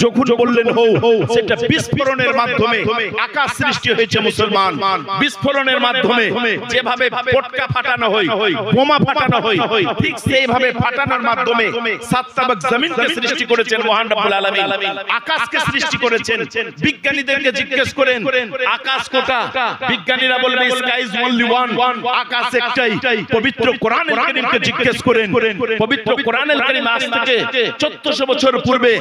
যখন বললেন হও, সেটা বিস্ফোরণের মাধ্যমে আকাশ সৃষ্টি হয়েছে মুসলমান। বিস্ফোরণের মাধ্যমে যেভাবে পটকা ফাটানো হয়, বোমা ফাটানো হয়, ঠিক সেইভাবে ফাটানোর মাধ্যমে সাত তাবাক জমিনকে সৃষ্টি করেছেন মহান রব্বুল আলামিন। আকাশকে সৃষ্টি করেছেন। বিজ্ঞানীদেরকে জিজ্ঞেস করেন আকাশ কোটা, বিজ্ঞানীরা বলবে স্কাই ইজ অনলি ওয়ান, আকাশ একটাই। পবিত্র কোরআনুল কারীমকে জিজ্ঞেস করেন, পবিত্র কোরআনুল কারীম আজ থেকে 1400 বছর পূর্বে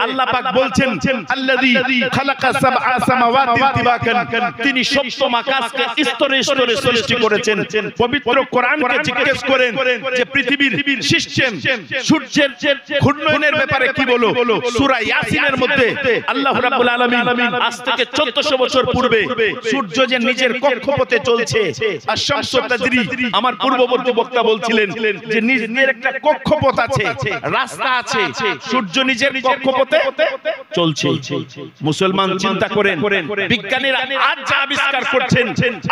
আল্লাহ পাক বলছেন আল্লাযী খালাকা সাবআ সামাওয়াতি তিবাকান, তিনি সপ্তম আকাশকে স্তরে স্তরে সৃষ্টি করেছেন। পবিত্র কোরআনকে জিজ্ঞেস করেন যে পৃথিবীর সিস্টেম, সূর্যের ঘূর্ণনের ব্যাপারে কি বলো? সূরা ইয়াসিনের মধ্যে আল্লাহ রাব্বুল আলামিন আজ থেকে 1400 বছর পূর্বে সূর্য যে নিজের কক্ষপথে চলছে, আশ-শামসু তাজরি, আমার পূর্ববর্তী বক্তা বলছিলেন যে নিজের একটা কক্ষপথ আছে, রাস্তা আছে, সূর্য নিজের কক্ষপথে চলছে। মুসলমান চিন্তা করেন, বিজ্ঞানীরা আজ যা আবিষ্কার করছেন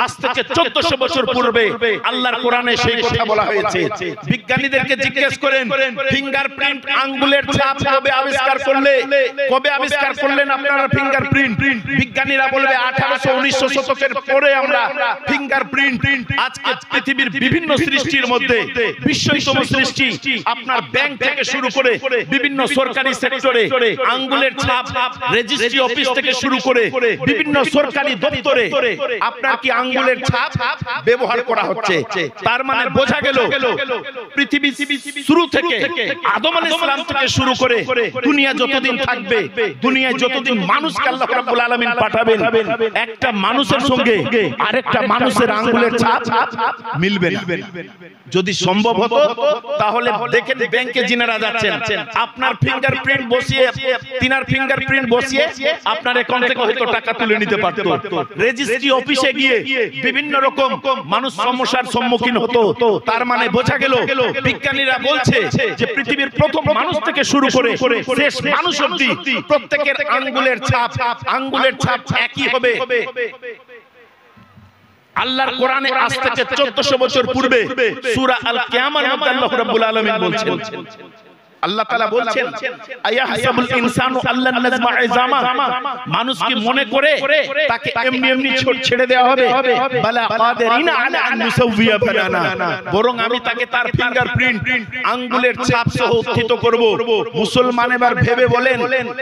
আজ থেকে 1400 বছর পূর্বে আল্লাহর কোরআনে সেই কথা বলা হয়েছে। বিজ্ঞানীদেরকে জিজ্ঞেস করেন ফিঙ্গারপ্রিন্ট, আঙ্গুলের ছাপ কবে আবিষ্কার করলেন আপনারা ফিঙ্গারপ্রিন্ট? বিজ্ঞানীরা বলবে 1800-1900 শতকের পরে আমরা ফিঙ্গারপ্রিন্ট। আজকে পৃথিবীর বিভিন্ন সৃষ্টির মধ্যে বিস্ময়তম সৃষ্টি, আপনার ব্যাংক থেকে শুরু করে বিভিন্ন সরকারি সেক্টরে আঙ্গুলের ছাপ, রেজিস্ট্রি অফিস থেকে শুরু করে বিভিন্ন সরকারি দপ্তরে আপনার কি আঙ্গুলের ছাপ ব্যবহার করা হচ্ছে। তার মানে বোঝা গেল পৃথিবী শুরু থেকে আদম আলাইহিস সালাম থেকে শুরু করে দুনিয়া যতদিন থাকবে, দুনিয়ায় যতদিন মানুষকে আল্লাহ রাব্বুল আলামিন পাঠাবেন, একটা মানুষের সঙ্গে আরেকটা মানুষের আঙ্গুলের ছাপ মিলবে না। যদি সম্ভব হতো তাহলে দেখেন ব্যাংকে যিনারা যাচ্ছেন, আপনার ফিঙ্গারপ্রিন্ট বসিয়ে, তিনার ফিঙ্গারপ্রিন্ট বসিয়ে আপনার অ্যাকাউন্ট থেকে হয়তো টাকা তুলে নিতে পারতো। রেজিস্ট্রি অফিসে গিয়ে বিভিন্ন রকম মানুষ সমস্যার সম্মুখীন হতো। তার মানে বোঝা গেল বিজ্ঞানীরা বলছে যে পৃথিবীর প্রথম মানুষ থেকে শুরু করে শেষ মানুষ অবধি প্রত্যেকের আঙ্গুলের ছাপ একই হবে। আল্লাহর কোরআনে আজ থেকে 1400 বছর পূর্বে সূরা আল কিয়ামার মধ্যে আল্লাহ রাব্বুল আলামিন বলছেন, আল্লাহ তাআলা বলছেন আয়াহসাবুল ইনসানু আল্লান নাজমা ইজামা, মানুষ কি মনে করে তাকে এমনি এমনি ছেড়ে দেওয়া হবে? বালা কাদিরিনা আলা আন নুসাউবিয়া বানানা, বরং আমি তাকে তার ফিঙ্গারপ্রিন্ট, আঙ্গুলের ছাপ সহ উত্থিত করব। মুসলমান এবার ভেবে বলেন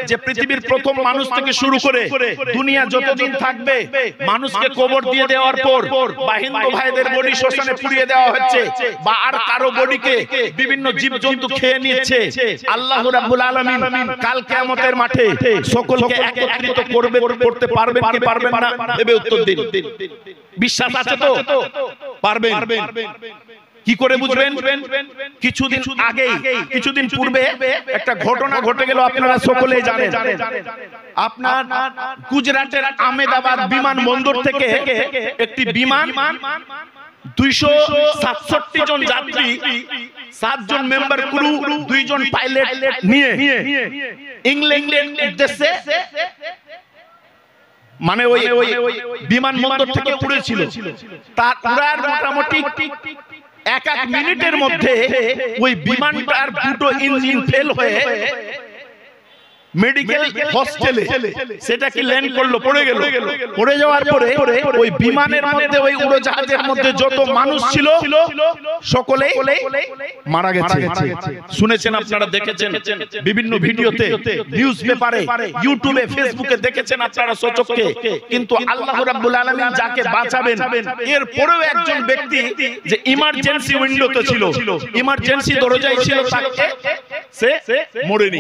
যে পৃথিবীর প্রথম মানুষ থেকে শুরু করে দুনিয়া যতদিন থাকবে, মানুষকে কবর দিয়ে দেওয়ার পর বা হিন্দু ভাইদের বডি শ্মশানে পুড়িয়ে দেওয়া হচ্ছে, বা আর কারো বডিকে বিভিন্ন জীবজন্তু খেয়ে নিচ্ছে, আল্লাহ রাব্বুল আলামিন কাল কিয়ামতের মাঠে সকলকে একত্রিত করতে পারবেন কি পারবেন না? ভেবে উত্তর দিন। বিশ্বাস আছে তো? পারবেন। কি করে বুঝবেন? কিছুদিন পূর্বে একটা ঘটনা ঘটে গেল, আপনারা সকলেই জানেন। আপনার গুজরাটের আহমেদাবাদ বিমানবন্দর থেকে একটি বিমান 267 জন যাত্রী, 7 জন মেম্বার ক্রু, 2 জন পাইলট নিয়ে ইংল্যান্ডের উদ্দেশ্যে, মানে ওই বিমানবন্দর থেকে উড়েছিল। তার উড়ার মোটামুটি 1 মিনিটের মধ্যে ওই বিমানটার দুটো ইঞ্জিন ফেল হয়ে মেডিকেল হসপিটালে সেটা কি ল্যান্ড করলো, পড়ে গেল। পড়ে যাওয়ার পরে ওই বিমানের মধ্যে, ওই উড়োজাহাজের মধ্যে যত মানুষ ছিল সকলে মারা গেছে। শুনেছেন আপনারা, দেখেছেন বিভিন্ন ভিডিওতে, নিউজ পেপারে, ইউটিউবে, ফেসবুকে দেখেছেন আপনারা সচক্ষে। কিন্তু আল্লাহ রাব্বুল আলামিন যাকে বাঁচাবেন, এর পরেও একজন ব্যক্তি যে ইমার্জেন্সি উইন্ডোতে ছিল, ইমার্জেন্সি দরজায় ছিল, তাকে সে মরেনি,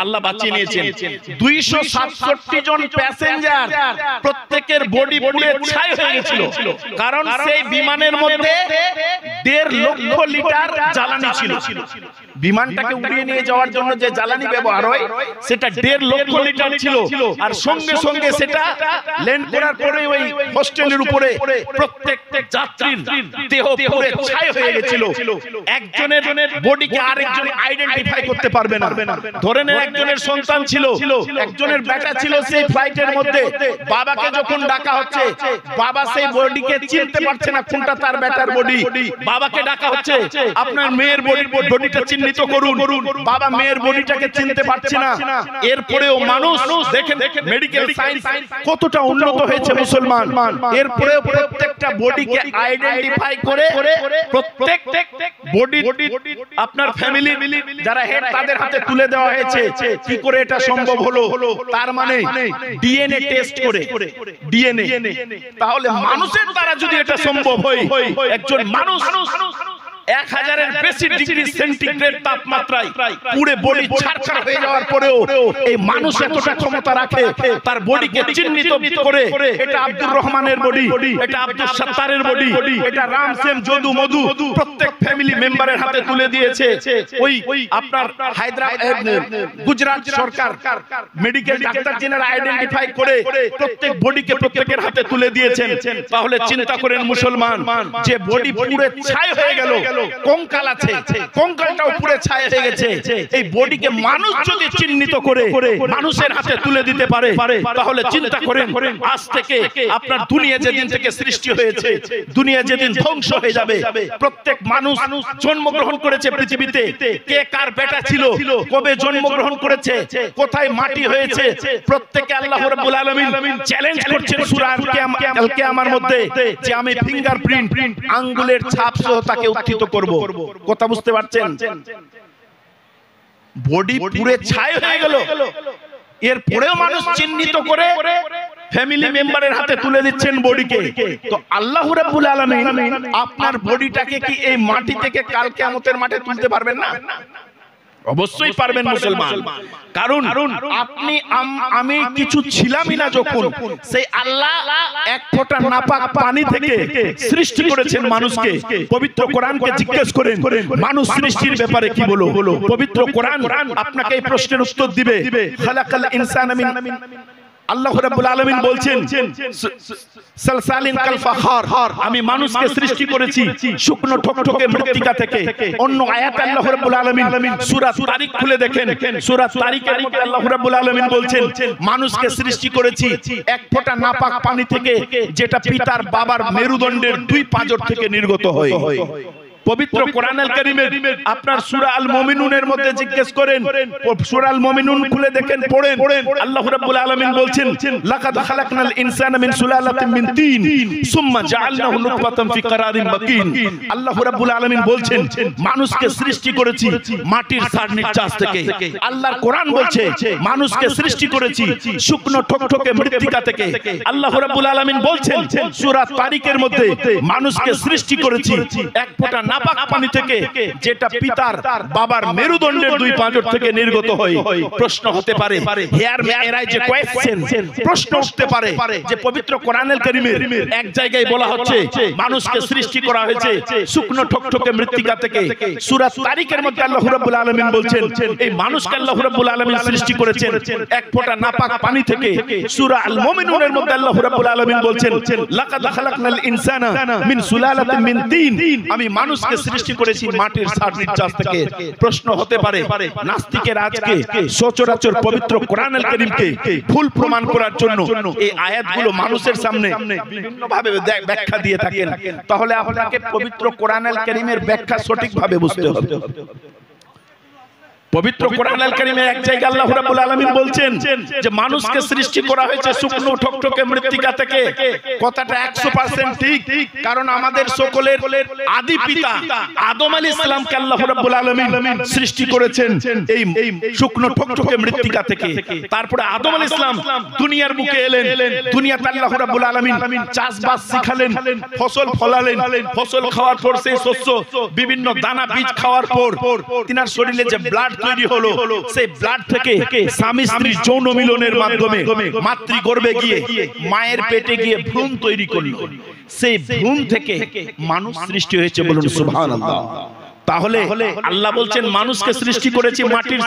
আল্লাহ বাঁচিয়ে নিয়েছে। 267 জন প্যাসেঞ্জার, প্রত্যেকের বডি পুড়ে ছাই হয়ে গেছিল। কারণ সেই বিমানের মধ্যে 1.5 লক্ষ লিটার জ্বালানি ছিল। বিমানটাকে উড়িয়ে নিয়ে যাওয়ার জন্য যে জ্বালানি ব্যবহার হয় সেটা 1.5 লক্ষ লিটার ছিল। আর সঙ্গে সঙ্গে সেটা ল্যান্ড করার পরে ওই হোস্টেলের উপরে প্রত্যেক যাত্রীর দেহ পুড়ে ছাই হয়ে গেছিল। একজনের বডিকে আরেকজন আইডেন্টিফাই করতে পারবে না। ধরে নেন একজনের সন্তান ছিল, একজনের বেটা ছিল সেই ফ্লাইটের মধ্যে, বাবাকে যখন ডাকা হচ্ছে, বাবা সেই বডিকে চিনতে পারছে না কোনটা তার বেটার বডি। বাবাকে ডাকা হচ্ছে, আপনার মেয়ের বডিটা চিহ্নিত চিহ্নিত করুন। বাবা মেয়ের বডিটাকে চিনতে পারছে না, এরপরেও মানুষ দেখেন মেডিকেল সায়েন্স কতটা উন্নত হয়েছে মুসলমান, এরপরেও প্রত্যেকটা বডিকে আইডেন্টিফাই করে প্রত্যেক বডি আপনার ফ্যামিলি যারা হেড তাদের হাতে তুলে দেওয়া হয়েছে। কি করে এটা সম্ভব হলো? তার মানে ডিএনএ টেস্ট করে, ডিএনএ। তাহলে মানুষের দ্বারা যদি এটা সম্ভব হয়, একজন মানুষ 1000-এর বেশি ডিগ্রি সেন্টিগ্রেড তাপমাত্রায় পুরো বডি ছারখার হয়ে যাওয়ার পরেও এই মানুষ এতটা ক্ষমতা রাখে তার বডিকে চিহ্নিত করে এটা আব্দুর রহমানের বডি, এটা আব্দুল সত্তারের বডি, এটা রাম সেম যদু মধু প্রত্যেক ফ্যামিলি মেম্বারের হাতে তুলে দিয়েছে। ওই আপনার হায়দ্রাবাদ গুজরাট সরকার মেডিকেল ডাক্তার জেনারেল আইডেন্টিফাই করে প্রত্যেক বডিকে প্রত্যেকের হাতে তুলে দিয়েছেন। তাহলে চিন্তা করেন মুসলমান, যে বডি পুরো ছাই হয়ে গেল, কঙ্কাল আছে, কঙ্কালটাও পুরো ছাই হয়ে গেছে, এই বডিকে মানুষ যদি চিহ্নিত করে মানুষের হাতে তুলে দিতে পারে, তাহলে চিন্তা করেন আজ থেকে আপনার দুনিয়া যেদিন থেকে সৃষ্টি হয়েছে, দুনিয়া যেদিন ধ্বংস হয়ে যাবে, প্রত্যেক মানুষ জন্মগ্রহণ করেছে পৃথিবীতে, কে কার বেটা ছিল, কবে জন্মগ্রহণ করেছে, কোথায় মাটি হয়েছে, প্রত্যেকে আল্লাহ রাব্বুল আলামিন চ্যালেঞ্জ করছেন সূরা আল কিয়ামার মধ্যে যে আমি ফিঙ্গারপ্রিন্ট আঙ্গুলের ছাপ সহ তাকে উত্থিত করব। কথা বুঝতে পারছেন? বডি পুরো ছাই হয়ে গেল, এরপরেও মানুষ চিহ্নিত করে ফ্যামিলি মেম্বারের হাতে তুলে দিচ্ছেন বডিকে। তো আল্লাহ রাব্বুল আলামিন আপনার বডিটাকে কি এই মাটি থেকে কাল কিয়ামতের মাঠে তুলতে পারবেন না? অবশ্যই পারবেন মুসলমান। কারণ আপনি আমি কিছু ছিলামই না যখন, সেই আল্লাহ এক ফোঁটা নাপাক পানি থেকে সৃষ্টি করেছেন মানুষকে। পবিত্র কোরআনকে জিজ্ঞেস করেন মানুষ সৃষ্টির ব্যাপারে কি বলো। পবিত্র কোরআন আপনাকে এই প্রশ্নের উত্তর দিবে। খালাকাল ইনসানা মিন, আল্লাহ রাব্বুল আলামিন বলছেন সালসালিন কাল ফাখার, আমি মানুষকে সৃষ্টি করেছি শুকনো ঠকঠকে মৃত্তিকা থেকে। অন্য আয়াতে আল্লাহ রাব্বুল আলামিন সূরা তারিক খুলে দেখেন, সূরা তারিকের মধ্যে আল্লাহ রাব্বুল আলামিন বলছেন মানুষকে সৃষ্টি করেছি এক ফোঁটা নাপাক পানি থেকে, যেটা পিতার বাবার মেরুদণ্ডের 2 পাঁজর থেকে নির্গত হয়। পবিত্র কোরআন আল কারীমের আপনার সূরা আল মুমিনুনের মধ্যে জিজ্ঞেস করেন, সূরা আল মুমিনুন খুলে দেখেন, পড়েন, আল্লাহ রাব্বুল আলামিন বলছেন লাকাদ খালাকনাল ইনসানা মিন সুলালাতিন মিন তিন সুম্মা জাআলনাহু নুতফাতান ফি কারারিন মাকিন। আল্লাহ রাব্বুল আলামিন বলছেন মানুষকে সৃষ্টি করেছি মাটির সারনির চাষ থেকে। আল্লাহর কোরআন বলছে মানুষকে সৃষ্টি করেছি শুকনো ঠকঠকে মৃত্তিকা থেকে। আল্লাহ রাব্বুল আলামিন বলছেন সূরা তারিকের মধ্যে মানুষকে সৃষ্টি করেছি এক ফোঁটা নাপাক পানি থেকে, যেটা পিতার বাবার মেরুদণ্ডের 2 পাঁজর থেকে নির্গত হয়। প্রশ্ন হতে পারে, হিয়ার মে এরাই যে কোয়েশ্চেন, প্রশ্ন উঠতে পারে যে পবিত্র কোরআনুল কারীমের এক জায়গায় বলা হচ্ছে মানুষকে সৃষ্টি করা হয়েছে শুকনো ঠকঠকে মৃত্তিকা থেকে। সূরা তারিকের মধ্যে আল্লাহ রাব্বুল আলামিন বলছেন এই মানুষকে আল্লাহ রাব্বুল আলামিন সৃষ্টি করেছেন এক ফোঁটা নাপাক পানি থেকে। সূরা আল মুমিনুনের মধ্যে আল্লাহ রাব্বুল আলামিন বলছেন লাকাদ খালাকনাল ইনসানা মিন সুলালাতিন মিন তিন, আমি মানুষকে সৃষ্টি করেছি মাটির সারনির চাষ থেকে। প্রশ্ন হতে পারে নাস্তিকের আজকে সচরাচর পবিত্র কোরআনুল কারীমকে ভুল প্রমাণ করার জন্য এই আয়াতগুলো মানুষের সামনে বিভিন্নভাবে ব্যাখ্যা দিয়ে থাকেন, তাহলে আপনাকে পবিত্র কোরআনুল কারীমের ব্যাখ্যা সঠিকভাবে বুঝতে হবে। পবিত্র কোরআনুল কারীমের এক জায়গায় আল্লাহ রাব্বুল আলামিন বলছেন যে মানুষকে সৃষ্টি করা হয়েছে শুকনো ঠকঠকে মৃত্তিকা থেকে। কথাটা 100% ঠিক, কারণ আমাদের সকলের আদি পিতা আদম আলাইহিস সালামকে আল্লাহ রাব্বুল আলামিন সৃষ্টি করেছেন এই শুকনো ঠকঠকে মৃত্তিকা থেকে। তারপরে আদম আলাইহিস সালাম দুনিয়ার বুকে এলেন, দুনিয়াতে আল্লাহ রাব্বুল আলামিন চাষবাস শিখালেন, ফসল ফলালেন, ফসল খাওয়ার পর সেই শস্য বিভিন্ন দানা বীজ খাওয়ার পর তিনার শরীরে যে ব্লাড তৈরি হলো, সেই ব্লাড থেকে স্বামী স্ত্রীর যৌন মিলনের মাধ্যমে মাতৃগর্ভে গিয়ে মায়ের পেটে গিয়ে ভ্রূণ তৈরি করলো। সেই ভ্রূণ থেকে মানুষ সৃষ্টি হয়েছে, বলুন সুবহানাল্লাহ। তাহলে আল্লাহ বলছেন মানুষকে সৃষ্টি করেছি মাটির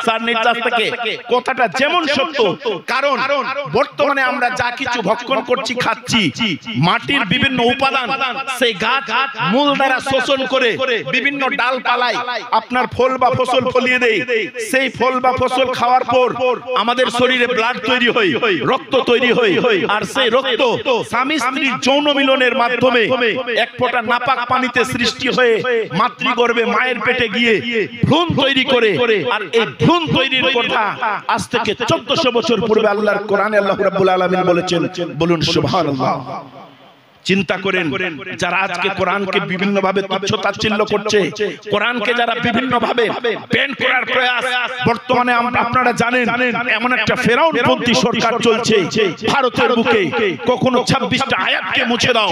সারনির চাষ থেকে। কথাটা যেমন সত্য, কারণ বর্তমানে আমরা যা কিছু ভক্ষণ করছি খাচ্ছি, মাটির বিভিন্ন উপাদান সেই গাছ মূল দ্বারা শোষণ করে বিভিন্ন ডালপালায় আপনার ফল বা ফসল ফলিয়ে দেয়। সেই ফল বা ফসল খাওয়ার পর আমাদের শরীরে ব্লাড তৈরি হয়, রক্ত তৈরি হয়, আর সেই রক্ত স্বামী স্ত্রীর যৌন মিলনের মাধ্যমে এক ফোঁটা নাপাক পানিতে সৃষ্টি হয়ে মাতৃ মাতৃগর্ভে মায়ের পেটে গিয়ে ভ্রূণ তৈরি করে, আর এই ভ্রূণ তৈরির কথা আজ থেকে 1400 বছর পূর্বে আল্লাহর কোরআনে আল্লাহ রাব্বুল আলামিন বলেছেন। বলুন সুবহানাল্লাহ। চিন্তা করেন, যারা আজকে কোরআনকে বিভিন্ন ভাবে তুচ্ছ তাচ্ছিল্য করছে, কোরআনকে যারা বিভিন্ন ভাবে ব্যান করার প্রয়াস, বর্তমানে আপনারা জানেন এমন একটা ফেরাউনপন্থী সরকার চলছে ভারতের বুকে। কখনো 26টা আয়াতকে মুছে দাও,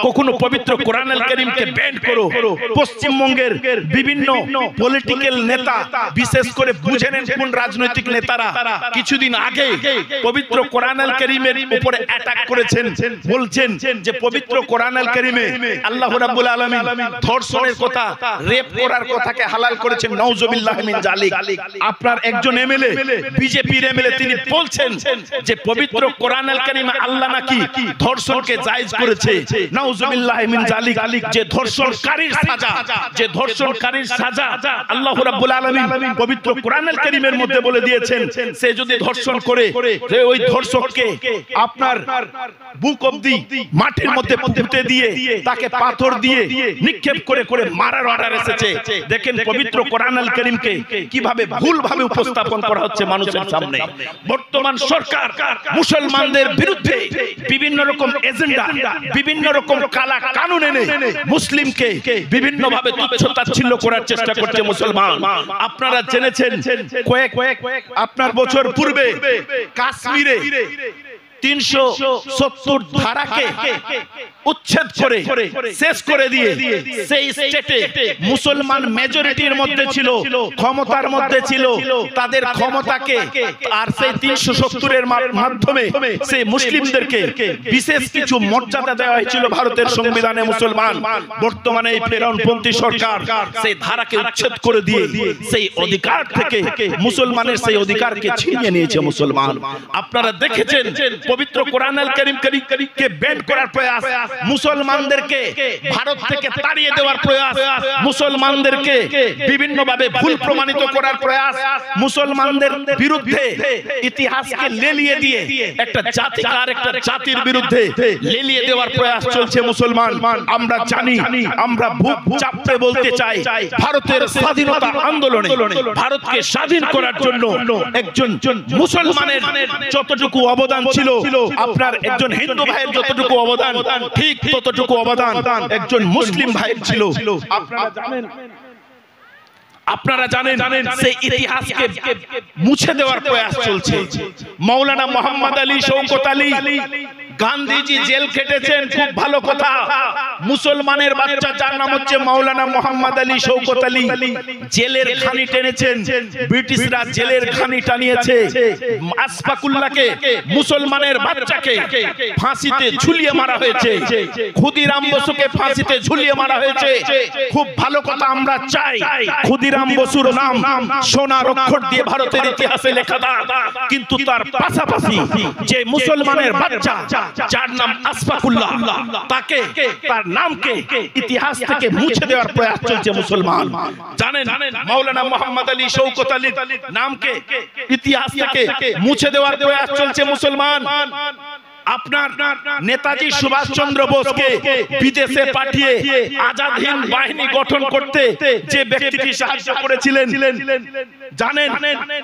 কখনো পবিত্র কোরআনুল কারীমকে ব্যান করো। পশ্চিমবঙ্গের বিভিন্ন পলিটিক্যাল নেতা, বিশেষ করে বুঝে নেন কোন রাজনৈতিক নেতারা, কিছুদিন আগে পবিত্র কোরআনুল কারীমের উপরে অ্যাটাক করেছেন। বলছেন যে পবিত্র কোরআনুল কারীমে আল্লাহ রাব্বুল আলামিন ধর্ষণের কথা, রেপ করার কথাকে হালাল করেছেন। নাউজুবিল্লাহ মিন জালিক। আপনার একজন এমএলএ, বিজেপির এমএলএ, তিনি বলছেন যে পবিত্র কোরআনুল কারীমে আল্লাহ নাকি ধর্ষণকে জায়েজ করেছে। নাউজুবিল্লাহ মিন জালিক। যে ধর্ষণকারীর সাজা, যে ধর্ষণকারীর সাজা আল্লাহ রাব্বুল আলামিন পবিত্র কোরআনুল কারীমের মধ্যে বলে দিয়েছেন। সে যদি ধর্ষণ করে, ওই ধর্ষককে আপনার বুক অবধি মাটির মধ্যে পুঁতে দিয়ে, তাকে পাথর দিয়ে নিক্ষেপ করে করে মারার অর্ডার এসেছে। দেখেন পবিত্র কোরআনুল কারীমকে কিভাবে ভুলভাবে উপস্থাপন করা হচ্ছে মানুষের সামনে। বর্তমান সরকার মুসলমানদের বিরুদ্ধে বিভিন্ন রকম এজেন্ডা, বিভিন্ন রকম কালা কানুন এনে মুসলিমকে বিভিন্ন ভাবে তুচ্ছ তাচ্ছিল্য করার চেষ্টা করছে মুসলমান। আপনারা জেনেছেন কয়েক আপনার বছর পূর্বে কাশ্মীরে 370 ধারাকে উচ্ছেদ করে শেষ করে দিয়ে সেই স্টেটে মুসলমান মেজরিটির মধ্যে ছিল, ক্ষমতার মধ্যে ছিল, তাদের ক্ষমতাকে আর সেই 370 এর মাধ্যমে সেই মুসলিমদেরকে বিশেষ কিছু মর্যাদা দেওয়া হয়েছিল ভারতের সংবিধানে। মুসলমান বর্তমানে এই ফেরাউনপন্থী সরকার সেই ধারাকে উচ্ছেদ করে দিয়ে সেই অধিকার থেকে মুসলমানের সেই অধিকারকে ছিনিয়ে নিয়েছে মুসলমান। আপনারা দেখেছেন পবিত্র কোরআনুল কারীমকে ব্যান করার প্রয়াস, মুসলমানদেরকে ভারত থেকে তাড়িয়ে দেওয়ার প্রয়াস, মুসলমানদেরকে বিভিন্ন ভাবে ভুল প্রমাণিত করার প্রয়াস, মুসলমানদের বিরুদ্ধে ইতিহাসকে লেলিয়ে দিয়ে একটা জাতিকে আর একটা জাতির বিরুদ্ধে লেলিয়ে দেওয়ার প্রয়াস চলছে মুসলমান। আমরা জানি, আমরা বুক চাপড়ে বলতে চাই, ভারতের স্বাধীনতা আন্দোলনে ভারতকে স্বাধীন করার জন্য একজন মুসলমানের যতটুকু অবদান ছিল, আপনার একজন হিন্দু ভাইয়ের যতটুকু অবদান, ঠিক ততটুকু অবদান একজন মুসলিম ভাইয়ের ছিল। আপনারা জানেন সেই ইতিহাসকে মুছে দেওয়ার প্রয়াস চলছে। মাওলানা মোহাম্মদ আলী শওকত আলী গান্ধীজি জেল কেটেছেন, খুব ভালো কথা। মুসলমানের বাচ্চা যার নাম হচ্ছে মাওলানা মোহাম্মদ আলী শওকত আলী, জেলের খানি টেনেছেন। ব্রিটিশরা জেলের খানি টানিয়েছে। আশফাকুল্লাহকে, মুসলমানের বাচ্চাকে ফাঁসিতে ঝুলিয়ে মারা হয়েছে। ক্ষুদিরাম বসুকে ফাঁসিতে ঝুলিয়ে মারা হয়েছে। খুব ভালো কথা। আমরা চাই ক্ষুদিরাম বসুর নাম সোনার অক্ষর দিয়ে ভারতের ইতিহাসে লেখা থাক, কিন্তু তার পাশাপাশি যে মুসলমানের বাচ্চা যার নাম আশফাকুল্লাহ, তাকে, তার নামকে ইতিহাস থেকে মুছে দেওয়ার প্রয়াস চলছে মুসলমান। জানেন মাওলানা মোহাম্মদ আলী শওকত আলীর নামকে ইতিহাস থেকে মুছে দেওয়ার প্রয়াস চলছে মুসলমান। আপনার নেতাজি সুভাষচন্দ্র বোসকে বিদেশে পাঠিয়ে আজাদ হিন্দ বাহিনী গঠন করতে যে ব্যক্তিটি সাহায্য করেছিলেন জানেন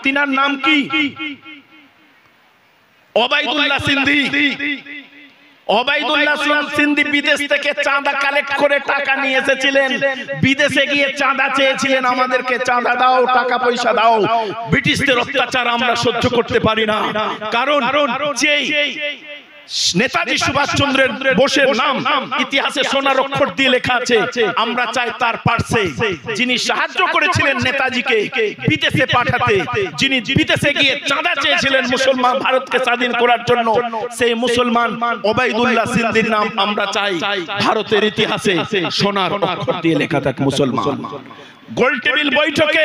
তিনার নাম কি? ওবায়দুল্লাহ সিন্ধি। ওবায়দুল্লাহ সিন্ধি বিদেশ থেকে চাঁদা কালেক্ট করে টাকা নিয়ে এসেছিলেন। বিদেশে গিয়ে চাঁদা চেয়েছিলেন, আমাদেরকে চাঁদা দাও, টাকা পয়সা দাও। ব্রিটিশদের অত্যাচার আমরা সহ্য করতে পারি না। কারণ যেই নেতাজি সুভাষচন্দ্রের বোসের নাম ইতিহাসে সোনার অক্ষর দিয়ে লেখা আছে, আমরা চাই তার পাশে যিনি সাহায্য করেছিলেন নেতাজিকে বিদেশে পাঠাতে, যিনি বিদেশে গিয়ে চাঁদা চেয়েছিলেন মুসলমান ভারতকে স্বাধীন করার জন্য, সেই মুসলমান ওবায়দুল্লাহ সিন্ধির নাম আমরা চাই ভারতের ইতিহাসে সোনার অক্ষর দিয়ে লেখা থাক মুসলমান। গোলটেবিল বৈঠকে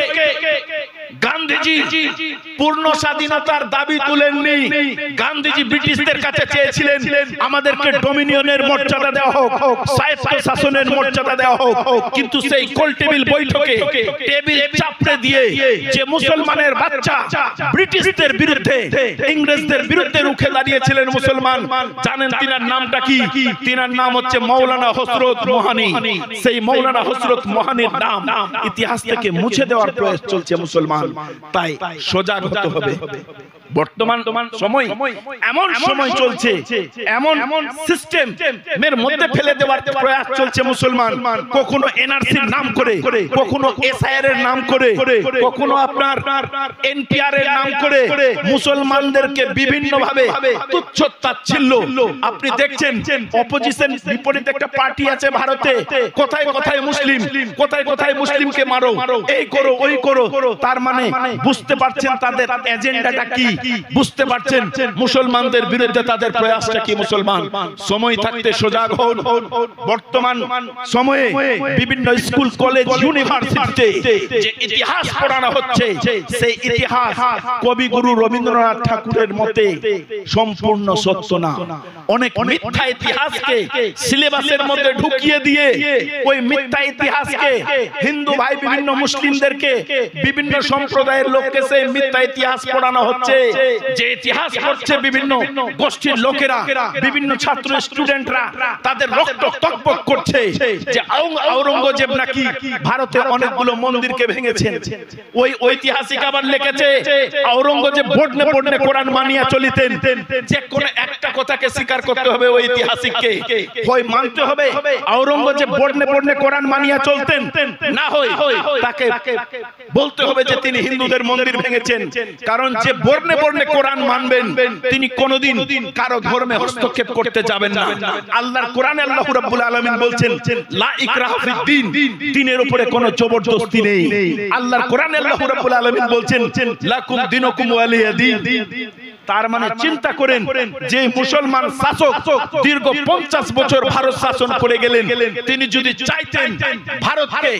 গান্ধীজি পূর্ণ স্বাধীনতার দাবি তুলেননি। গান্ধীজি ব্রিটিশদের কাছে চেয়েছিলেন আমাদেরকে ডোমিনিয়নের মর্যাদা দেওয়া হোক, স্বায়ত্ত শাসনের মর্যাদা দেওয়া হোক। কিন্তু সেই গোল টেবিল বৈঠকে টেবিল চাপড়ে দিয়ে যে মুসলমানের বাচ্চা ব্রিটিশদের বিরুদ্ধে, ইংরেজদের বিরুদ্ধে রুখে দাঁড়িয়েছিলেন মুসলমান, জানেন তিনার নামটা কি? তিনার নাম হচ্ছে মৌলানা হযরত মোহানি। সেই মৌলানা হযরত মোহানির নাম ইতিহাস থেকে মুছে দেওয়ার প্রয়াস চলছে মুসলমান। তাই সজাগ হতে হবে। বর্তমান সময় এমন সময় চলছে, এমন সিস্টেম এর মধ্যে ফেলে দেওয়ার প্রয়াস চলছে মুসলমান। কখনো এনআরসির নাম করে, কখনো এসআইআর এর নাম করে, কখনো আপনার এনপিআর এর নাম করে মুসলমানদেরকে বিভিন্ন ভাবে তুচ্ছ তাচ্ছিল্য। আপনি দেখছেন অপোজিশন বিপরীত একটা পার্টি আছে ভারতে, কোথায় কোথায় মুসলিম, কোথায় কোথায় মুসলিমকে মারো, এই করো ওই করো। তার মানে বুঝতে পারছেন তাদের এজেন্ডাটা কি, বুঝতে পারছেন মুসলমানদের বিরুদ্ধে তাদের প্রয়াসটা কি। মুসলমান সময় থাকতে সজাগ হন। বর্তমান সময়ে বিভিন্ন স্কুল কলেজ ইউনিভার্সিটিতে যে ইতিহাস পড়ানো হচ্ছে, সেই ইতিহাস কবিগুরু রবীন্দ্রনাথ ঠাকুরের মতে সম্পূর্ণ সত্য না। অনেক মিথ্যা ইতিহাসকে সিলেবাসের মধ্যে ঢুকিয়ে দিয়ে ওই মিথ্যা ইতিহাসকে হিন্দু ভাই বিভিন্ন মুসলিমদেরকে বিভিন্ন সম্প্রদায়ের লোককে সেই মিথ্যা ইতিহাস পড়ানো হচ্ছে। যে ইতিহাস পড়ছে বিভিন্ন গোষ্ঠীর লোকেরা, বিভিন্ন ছাত্র স্টুডেন্টরা, তাদের রক্ত টকবক করছে যে আওরঙ্গজেব নাকি ভারতের অনেকগুলো মন্দিরকে ভেঙেছেন। ওই ঐতিহাসিক আবার লিখেছে আওরঙ্গজেব বর্ণে বর্ণে কোরআন মানিয়া চলিতেন। যে কোন একটা কথাকে স্বীকার করতে হবে ওই ঐতিহাসিককে, হয় মানতে হবে আওরঙ্গজেব বর্ণে বর্ণে কোরআন মানিয়া চলতেন, না হয় তাকে বলতে হবে যে তিনি হিন্দুদের মন্দির ভেঙেছেন। কারণ যে বর্ণে বর্ণে কোরআন মানবেন তিনি কোনদিন কারো ধর্মে হস্তক্ষেপ করতে যাবেন না। আল্লাহর কোরআনে আল্লাহ রাব্বুল আলামিন বলছেন লা ইকরাহা ফিদ-দীন, দ্বীনের উপরে কোনো জবরদস্তি নেই। আল্লাহর কোরআনে আল্লাহ রাব্বুল আলামিন বলছেন লাকুম দীনুকুম ওয়ালিয়া দীন। তার মানে চিন্তা করেন যে মুসলমান শাসক দীর্ঘ 50 বছর ভারত শাসন করে গেলেন, তিনি যদি চাইতেন ভারতকে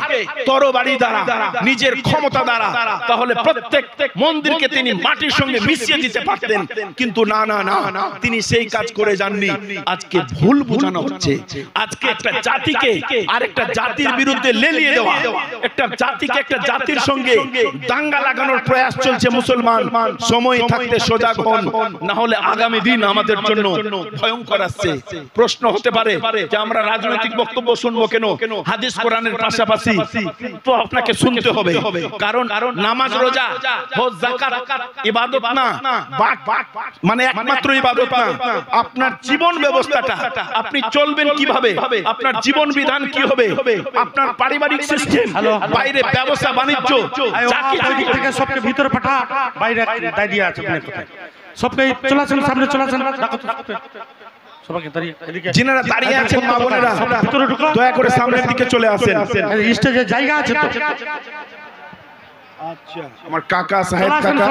তরবারি দ্বারা, নিজের ক্ষমতা দ্বারা, তাহলে প্রত্যেক মন্দিরকে তিনি মাটির সঙ্গে মিশিয়ে দিতে পারতেন। কিন্তু না না না, তিনি সেই কাজ করে যাননি। আজকে ভুল বোঝানো হচ্ছে। আজকে একটা জাতিকে আরেকটা জাতির বিরুদ্ধে লেলিয়ে দেওয়া, একটা জাতিকে একটা জাতির সঙ্গে দাঙ্গা লাগানোর প্রয়াস চলছে। মুসলমান সময় থাকতে সজাগ হন, না হলে আগামী দিন আমাদের জন্য ভয়ঙ্কর আসছে। প্রশ্ন হতে পারে যে আমরা রাজনৈতিক বক্তব্য শুনবো কেন? হাদিস কোরআনের পাশাপাশি তো আপনাকে শুনতে হবে। কারণ নামাজ, রোজা, হজ, যাকাত ইবাদত না, মানে একমাত্র ইবাদত না। আপনার জীবন ব্যবস্থাটা, আপনি চলবেন কিভাবে, আপনার জীবন বিধান কি হবে, আপনার পারিবারিক সিস্টেম, বাইরে ব্যবসা বাণিজ্য, থেকে সবকে ভিতরে পাঠা, বাইরে দাঁড়িয়ে আছে সবকে চলাচল, সামনে চলাচল, যিনারা দাঁড়িয়ে আছেন মা বোনেরা দয়া করে সামনের দিকে চলে আসেন। স্টেজে জায়গা আছে তো। আচ্ছা, আমার কাকা সাহেব কাকা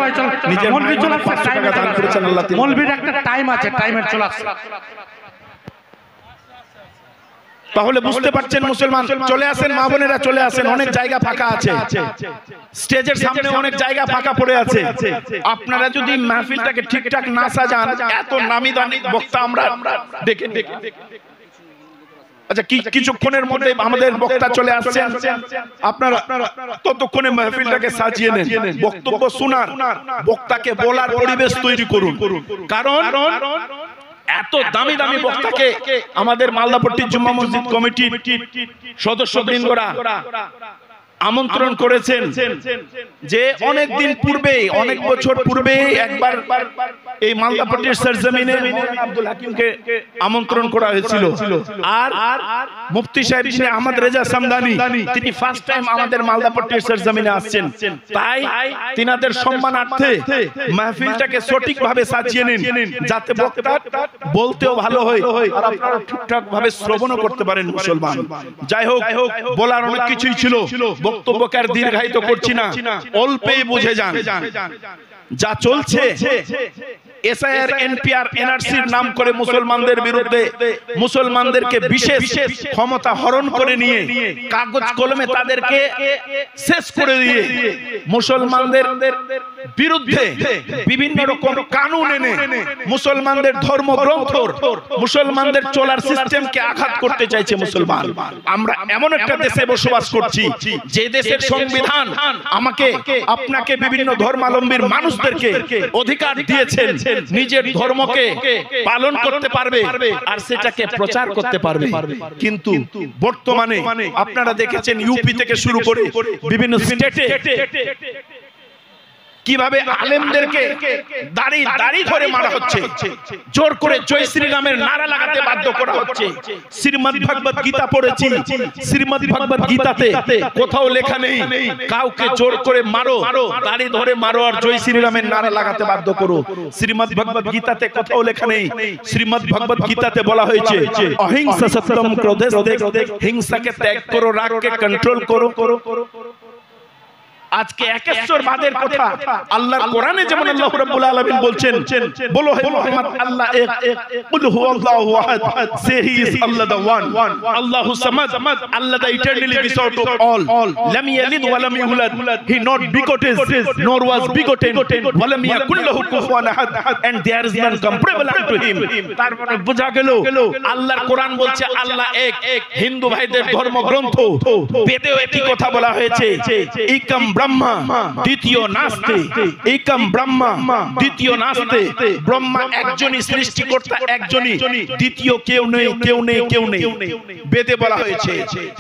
নিজের মায়ের জন্য 500 টাকা দান করেছেন। আল্লাহ তিনি মৌলবীর একটা টাইম আছে, টাইমের চলে আসছে। তাহলে বুঝতে পারছেন মুসলমান, চলে আসেন মা বোনেরা, চলে আসেন। অনেক জায়গা ফাঁকা আছে, স্টেজের সামনে অনেক জায়গা ফাঁকা পড়ে আছে। আপনারা যদি মাহফিলটাকে ঠিকঠাক না সাজান, এত নামি দামি বক্তা আমরা দেখে আচ্ছা কিছুক্ষণের মধ্যে আমাদের বক্তা চলে আসছেন। আপনারা ততক্ষণে মাহফিলটাকে সাজিয়ে নেন, বক্তব্য শোনার, বক্তাকে বলার পরিবেশ তৈরি করুন। কারণ এত দামি দামি বক্তাকে আমাদের মালদাপট্টি জুম্মা মসজিদ কমিটির সদস্যবৃন্দরা আমন্ত্রণ করেছেন যে অনেক দিন পূর্বে, অনেক বছর পূর্বে একবার এই মালদাপট্টির সরজমিনে আব্দুল হাকিমকে আমন্ত্রণ করা হয়েছিল। আর মুফতি সাহেব যিনি আহমদ রেজা সামদানি, তিনি ফার্স্ট টাইম আমাদের মালদাপট্টির সরজমিনে আসছেন। তাই তিনাদের সম্মানার্থে মাহফিলটাকে সঠিকভাবে সাজিয়ে নিন, যাতে বক্তা বলতেও ভালো হয় আর আপনারা ঠিকঠাক ভাবে শ্রবণও করতে পারেন। মুসলমান যাই হোক, বলার অনেক কিছুই ছিল, বক্তব্যকে আর দীর্ঘায়িত করছি না, অল্পেই বুঝে যান। যা চলছে এসআইআর এনপিআর এনআরসির নাম করে মুসলমানদের বিরুদ্ধে মুসলমানদেরকে বিশেষ ক্ষমতা হরণ করে নিয়ে কাগজ কলমে তাদেরকে শেষ করে দিয়ে মুসলমানদের বিরুদ্ধে বিভিন্ন রকম কানুন এনে মুসলমানদের ধর্মগ্রন্থ মুসলমানদের চলার সিস্টেমকে আঘাত করতে চাইছে মুসলমান। আমরা এমন একটা দেশে বসবাস করছি যে দেশের সংবিধান আমাকে আপনাকে বিভিন্ন ধর্মাবলম্বীর মানুষদেরকে অধিকার দিয়েছেন নিজের ধর্মকে পালন করতে পারবে আর সেটাকে প্রচার করতে পারবে। কিন্তু বর্তমানে আপনারা দেখেছেন ইউপি থেকে শুরু করে বিভিন্ন স্টেটে কিভাবে আলেমদেরকে দাড়ি ধরে মারা হচ্ছে, জোর করে জয় শ্রীরামের নারা লাগাতে বাধ্য করা হচ্ছে। শ্রীমদ্ ভগবত গীতা পড়েছি, শ্রীমদ্ ভগবত গীতাতে কোথাও লেখা নেই কাউকে জোর করে মারো, দাড়ি ধরে মারো আর জয় শ্রীরামের নারা লাগাতে বাধ্য করো। শ্রীমদ্ ভগবত গীতাতে কোথাও লেখা নেই। শ্রীমদ্ ভগবত গীতাতে বলা হয়েছে অহিংসা সত্যম ক্রোধে, হিংসাকে ত্যাগ করো, রাগকে কন্ট্রোল করো। আজকে একেশ্বরবাদের কথা আল্লাহর কোরআনে যেমন আল্লাহ রাব্বুল আলামিন বলছেন, বলো হে মুহাম্মদ আল্লাহ এক, কুল হুয়াল্লাহু আহাদ, সে হি ইজ আল্লাহ দ্য ওয়ান, আল্লাহু সামাদ, আল্লাহ the eternally without of all, লাম ইয়ালিদ ওয়া লাম ইউলাদ, he not begotten nor was begotten, ওয়া লাম ইয়াকুল লাহু কুফুয়ান আহাদ, and there is none comparable unto him। তারপরে বোঝা গেল আল্লাহর কোরআন বলছে আল্লাহ এক। হিন্দু ভাইদের ধর্মগ্রন্থ বেদেও একই কথা বলা হয়েছে, একম ব্রহ্মা দ্বিতীয় নাস্তে, একম ব্রহ্মা দ্বিতীয় নাস্তে। ব্রহ্মা একজনই, সৃষ্টিকর্তা একজনই, দ্বিতীয় কেউ নেই, কেউ নেই, কেউ নেই। বেদে বলা হয়েছে।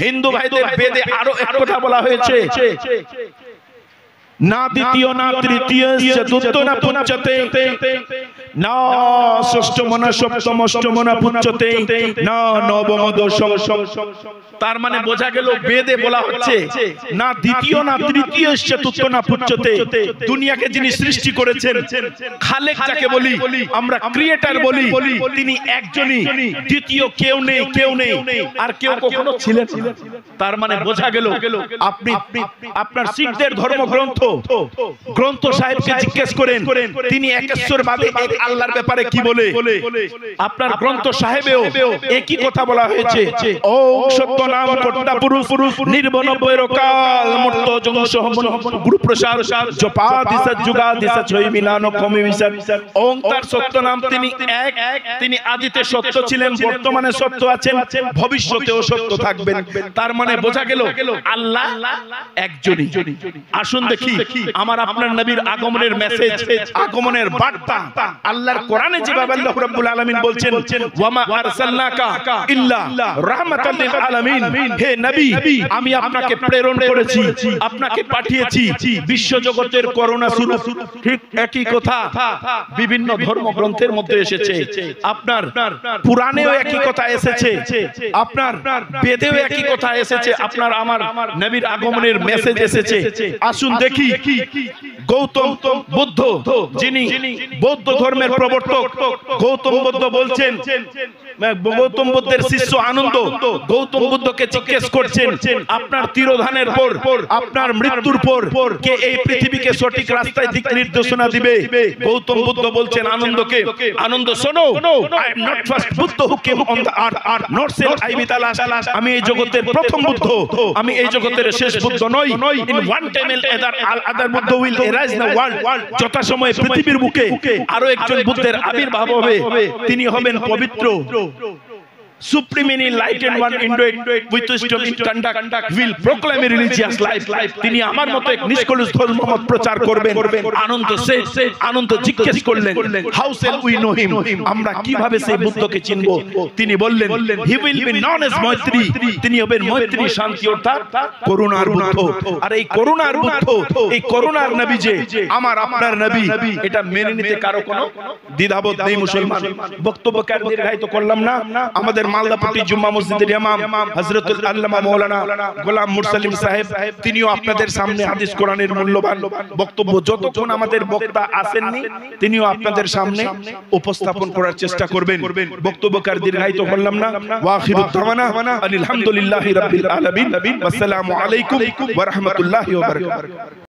হিন্দু ভাইদের বেদে আরো এক কথা বলা হয়েছে, না দ্বিতীয় না তৃতীয় চতুর্থ না পঞ্চতে, না ষষ্ঠম না সপ্তম অষ্টম না পুচ্ছতে, না নবম দশম। তার মানে বোঝা গেল বেদে বলা হচ্ছে না দ্বিতীয় না তৃতীয় চতুর্থ না পুচ্ছতে। দুনিয়াকে যিনি সৃষ্টি করেছেন, খালেক যাকে বলি আমরা, ক্রিয়েটর বলি, তিনি একজনই, দ্বিতীয় কেউ নেই, কেউ নেই, আর কেউ কখনো ছিলেন না। তার মানে বোঝা গেল আপনি আপনার শিখদের ধর্মগ্রন্থ গ্রন্থ সাহেবকে জিজ্ঞেস করেন, তিনি একেশ্বরবাদে এক আল্লাহর ব্যাপারে কি বলে। আপনার গ্রন্থ সাহেবেও একই কথা বলা হয়েছে, ওম সত্য নাম কর্তা পুরুষ নির্বন বৈরকাল মূর্ত জংশ গুরু প্রসাদ জপা দিশা যুগা দিশা ছয় মিলান কমি মিশন। ওম তার সত্য নাম, তিনি এক, তিনি আদিতে সত্য ছিলেন, বর্তমানে সত্য আছেন, ভবিষ্যতেও সত্য থাকবেন। তার মানে বোঝা গেল আল্লাহ একজনই। আসুন দেখি আমার আপনার নবীর আগমনের মেসেজ, আগমনের বার্তা আল্লাহর কোরআনে যেভাবে আল্লাহ রাব্বুল আলামিন বলছেন, ওয়ামা আরসালনাকা ইল্লা রাহমাতাল লিল আলামিন। হে নবী, আমি আপনাকে প্রেরণ করেছি, আপনাকে পাঠিয়েছি বিশ্ব জগতের করোনা শুরু। ঠিক একই কথা বিভিন্ন ধর্মগ্রন্থের মধ্যে এসেছে, আপনার পুরাণেও একই কথা এসেছে, আপনার বেদেও একই কথা এসেছে, আপনার আমার নবীর আগমনের মেসেজ এসেছে। আসুন দেখি গৌতম বুদ্ধ, যিনি বৌদ্ধ ধর্মের প্রবর্তক, গৌতম বুদ্ধ বলছেন, গৌতম বুদ্ধের শিষ্য আনন্দ গৌতম বুদ্ধকে জিজ্ঞেস করছেন, আপনার তিরোধানের পর, আপনার মৃত্যুর পর কে এই পৃথিবীকে সঠিক রাস্তায় দিক নির্দেশনা দিবে? গৌতম বুদ্ধ বলছেন আনন্দকে, আনন্দ শোনো, I am not first Buddha who came on the earth, not shall I be the last. আমি এই জগতের প্রথম বুদ্ধ, আমি এই জগতের শেষ বুদ্ধ নই। In one time other Buddha will arise the world. যথা সময়ে পৃথিবীর বুকে আরো একজন বুদ্ধের আবির্ভাব হবে, তিনি হবেন পবিত্র, supreme in enlightened one, with wisdom in conduct, will proclaim a religious life. তিনি আমার মতো এক নিষ্কলুষ ধর্মমত প্রচার করবেন। আনন্দ সে আনন্দ জিজ্ঞেস করলেন, how shall we know him? আমরা কিভাবে সেই বুদ্ধকে চিনব? তিনি বললেন, he will be known as মৈত্রী। তিনি হবেন মৈত্রী, শান্তি অর্থাৎ করুণার বুদ্ধ। আর এই করুণার বুদ্ধ, এই করুণার নবী যে আমার আপনার নবী, এটা মেনে নিতে কারো কোনো দ্বিধাবোধ নেই মুসলমান। বক্তব্যকে আর দীর্ঘায়িত করলাম না। আমাদের মালদাপট্টি জুম্মা মসজিদের ইমাম হযরতুল আল্লামা মাওলানা গোলাম মুরসালিম সাহেব, তিনিও আপনাদের সামনে হাদিস কোরআনের মূল্যবান বক্তব্য, যতক্ষণ আমাদের বক্তা আসেননি তিনিও আপনাদের সামনে উপস্থাপন করার চেষ্টা করবেন। বক্তব্যকার দীর্ঘায়িত করলাম না। ওয়া আখিরু দাওয়ানা আলহামদুলিল্লাহি রাব্বিল আলামিন। আসসালামু আলাইকুম ওয়া রাহমাতুল্লাহি ওয়া বারাকাতুহু।